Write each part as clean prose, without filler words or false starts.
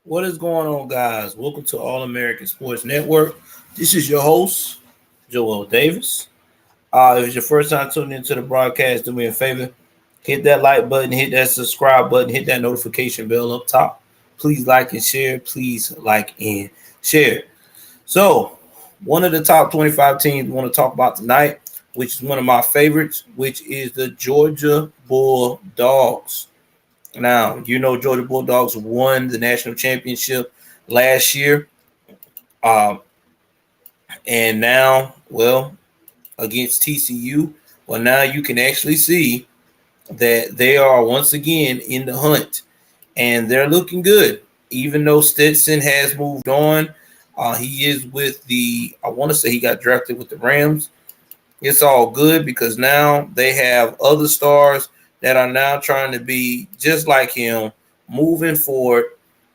What is going on, guys? Welcome to All American Sports Network. This is your host, Joel Davis. If it's your first time tuning into the broadcast, do me a favor. Hit that like button, hit that subscribe button, hit that notification bell up top. Please like and share. Please like and share. So, one of the top 25 teams we want to talk about tonight, which is one of my favorites, which is the Georgia Bulldogs. Now, Georgia Bulldogs won the national championship last year. Um, and now, against TCU, now you can actually see that they are once again in the hunt. And they're looking good. Even though Stetson has moved on, he is with I want to say he got drafted with the Rams. It's all good because now they have other stars that are now trying to be just like him, moving forward,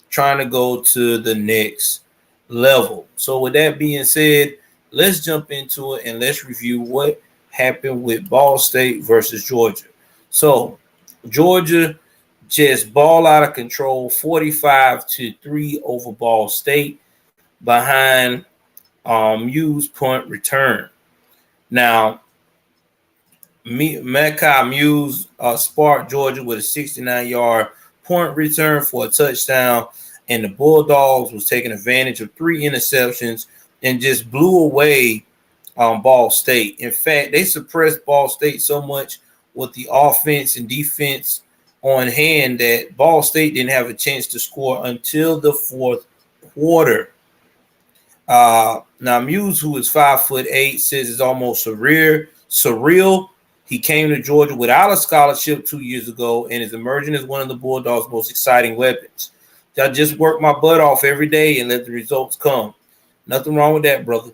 trying to go to the next level. So with that being said, let's jump into it and let's review what happened with Ball State versus Georgia. So Georgia just ball out of control, 45-3 over Ball State behind Mews punt return. Now, Mekhi Mews sparked Georgia with a 69-yard punt return for a touchdown, and the Bulldogs was taking advantage of 3 interceptions and just blew away Ball State. In fact, they suppressed Ball State so much with the offense and defense on hand that Ball State didn't have a chance to score until the fourth quarter. Now, Mews, who is 5'8", says it's almost surreal. He came to Georgia without a scholarship 2 years ago and is emerging as one of the Bulldogs' most exciting weapons. I just work my butt off every day and let the results come. Nothing wrong with that, brother.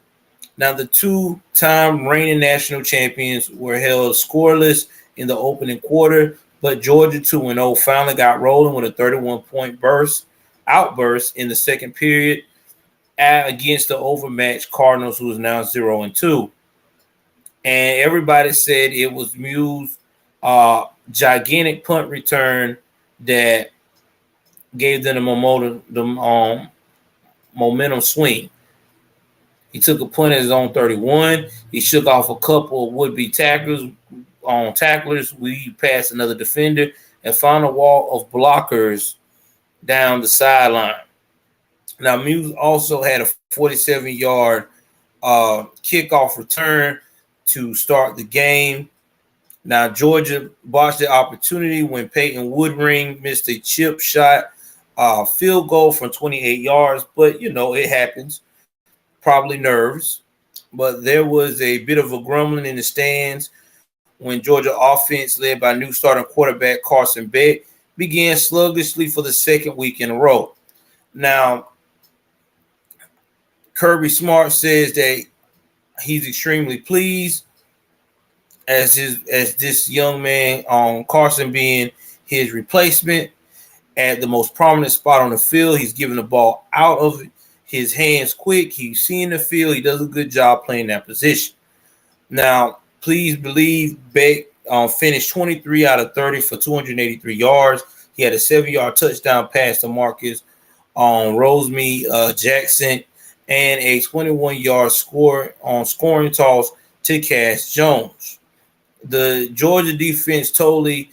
Now, the 2-time reigning national champions were held scoreless in the opening quarter, but Georgia 2-0 finally got rolling with a 31-point outburst in the second period against the overmatched Cardinals, who is now 0-2. And everybody said it was Mews' gigantic punt return that gave them the momentum swing. He took a punt at his own 31. He shook off a couple of would-be tacklers. We passed another defender and found a wall of blockers down the sideline. Now, Mews also had a 47-yard kickoff return to start the game. Now, Georgia botched the opportunity when Peyton Woodring missed a chip shot field goal from 28 yards, but, it happens. Probably nerves. But there was a bit of a grumbling in the stands when Georgia offense, led by new starting quarterback Carson Beck, began sluggishly for the second week in a row. Now, Kirby Smart says that he's extremely pleased as this young man, Carson being his replacement at the most prominent spot on the field. He's giving the ball out of his hands quick. He's seeing the field. He does a good job playing that position. Now, please believe Beck finished 23 out of 30 for 283 yards. He had a 7-yard touchdown pass to Marcus Rosemary Jackson and a 21-yard scoring toss to Cass Jones. The Georgia defense totally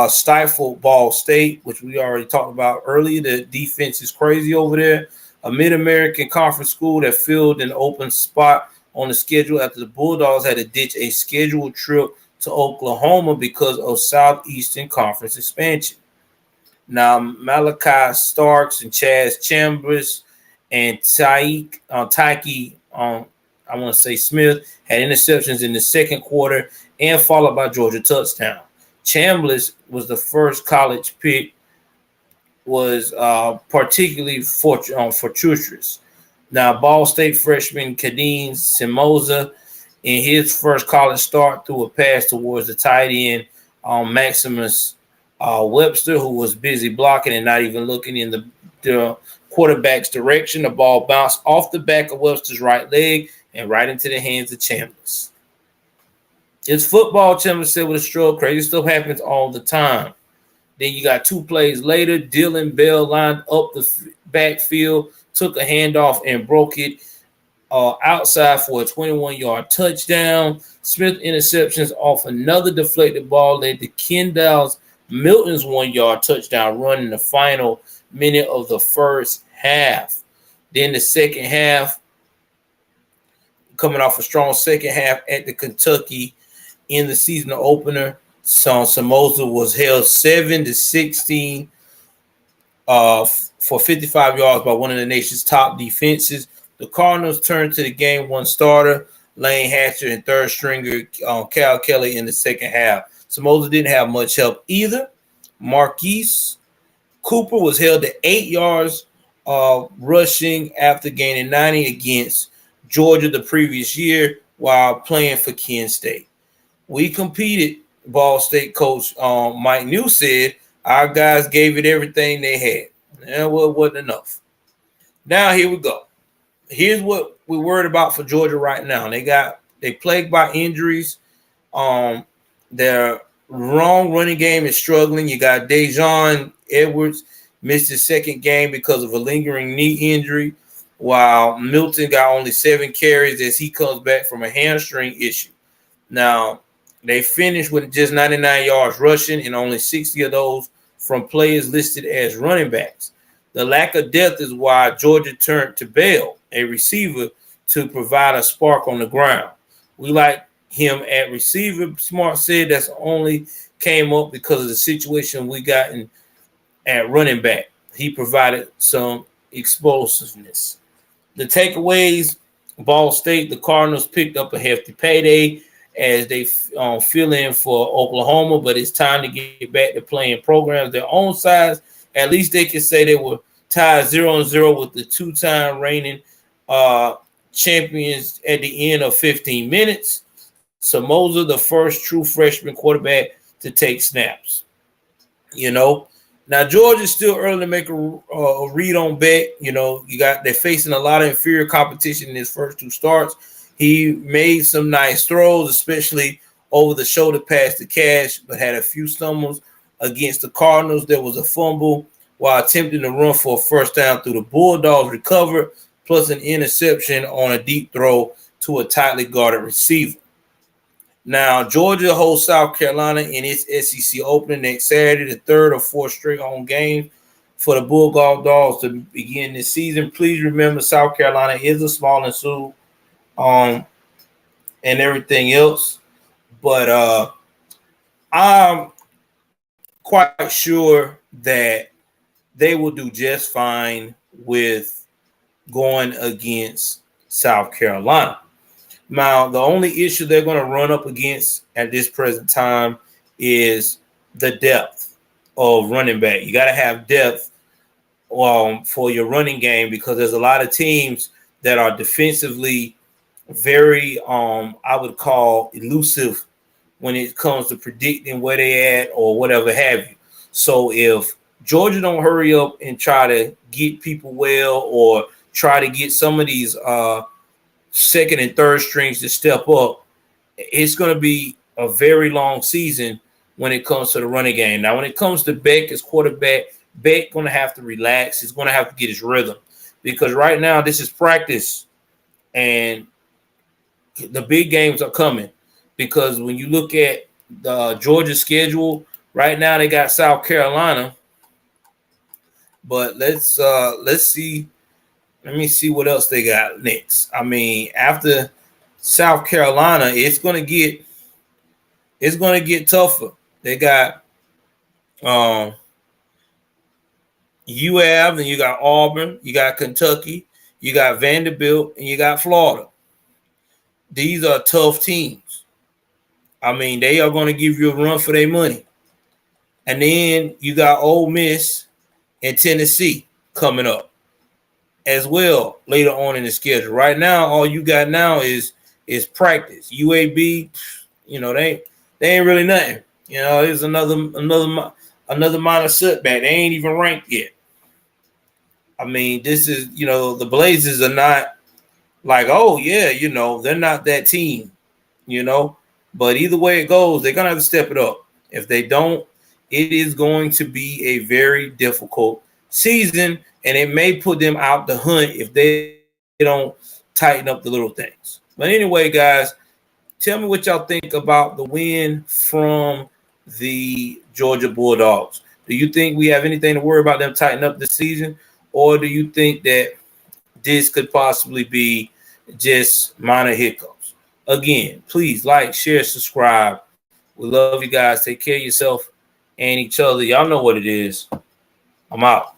stifled Ball State, which we already talked about earlier. The defense is crazy over there. A Mid-American Conference school that filled an open spot on the schedule after the Bulldogs had to ditch a scheduled trip to Oklahoma because of Southeastern Conference expansion. Now, Malachi Starks and Chaz Chambers and Tyke, Smith had interceptions in the second quarter and followed by Georgia touchdown. Chambers was the first college pick, was particularly fortuitous. Now, Ball State freshman Kadeem Simoza, in his first college start, threw a pass towards the tight end Maximus Webster, who was busy blocking and not even looking in the quarterback's direction. The ball bounced off the back of Webster's right leg and right into the hands of Chambers. It's football, Chambers said with a stroke. Crazy stuff happens all the time. Then you got 2 plays later, Dylan Bell lined up backfield, took a handoff and broke it outside for a 21-yard touchdown. Smith interceptions off another deflected ball led to Kendall Milton's 1-yard touchdown run in the final minute of the first half. Then the second half, coming off a strong second half at the Kentucky in the season opener, Samoza was held 7-16 for 55 yards by one of the nation's top defenses. The Cardinals turned to the game one starter, Lane Hatcher, and third stringer Cal Kelly in the second half. Samoza didn't have much help either. Marquise Cooper was held to 8 yards rushing after gaining 90 against Georgia the previous year while playing for Kent State. We competed, Ball State coach Mike Mews said. Our guys gave it everything they had. And well, it wasn't enough. Now here we go. Here's what we're worried about for Georgia right now. They plagued by injuries. Their wrong running game is struggling. You got Dejon Edwards missed his second game because of a lingering knee injury, while Milton got only 7 carries as he comes back from a hamstring issue. Now, they finished with just 99 yards rushing and only 60 of those from players listed as running backs. The lack of depth is why Georgia turned to Bell, a receiver, to provide a spark on the ground. We like him at receiver. Smart said that's only came up because of the situation we got in at running back. He provided some explosiveness. The takeaways, Ball State, the Cardinals picked up a hefty payday as they fill in for Oklahoma, but it's time to get back to playing programs their own size. At least they can say they were tied 0-0 with the two-time reigning champions at the end of 15 minutes. Samoza, the first true freshman quarterback to take snaps. Now Georgia's still early to make a read on Beck. They're facing a lot of inferior competition in his first 2 starts. He made some nice throws, especially over the shoulder pass to Cash, but had a few stumbles against the Cardinals. There was a fumble while attempting to run for a first down through the Bulldogs recovered, plus an interception on a deep throw to a tightly guarded receiver. Now, Georgia hosts South Carolina in its SEC opener next Saturday, the 3rd or 4th straight home game for the Bulldogs to begin this season. Please remember, South Carolina is a small school and everything else. But I'm quite sure that they will do just fine with going against South Carolina. Now, the only issue they're going to run up against at this present time is the depth of running back. You got to have depth for your running game because there's a lot of teams that are defensively very, I would call, elusive when it comes to predicting where they at or whatever have you. So if Georgia don't hurry up and try to get people well or try to get some of these second and third strings to step up, it's going to be a very long season when it comes to the running game. Now, when it comes to Beck as quarterback, Beck going to have to relax. He's going to have to get his rhythm because right now this is practice and the big games are coming because when you look at the Georgia schedule, right now they got South Carolina, but let's see. Let me see what else they got next. I mean, after South Carolina, it's gonna get tougher. They got UAB, and you got Auburn, you got Kentucky, you got Vanderbilt, and you got Florida. These are tough teams. I mean, they are going to give you a run for their money. And then you got Ole Miss and Tennessee coming up as well later on in the schedule. Right now, all you got now is practice. UAB, they ain't really nothing. It's another minor setback. They ain't even ranked yet. I mean, this is, the Blazers are not like, oh yeah, they're not that team, But either way it goes, they're gonna have to step it up. If they don't, it is going to be a very difficult season, and it may put them out the hunt if they don't tighten up the little things. But anyway, guys, tell me what y'all think about the win from the Georgia Bulldogs. Do you think we have anything to worry about them tightening up this season, or do you think that this could possibly be just minor hiccups? Again, please like, share, subscribe. We love you guys. Take care of yourself and each other. Y'all know what it is. I'm out.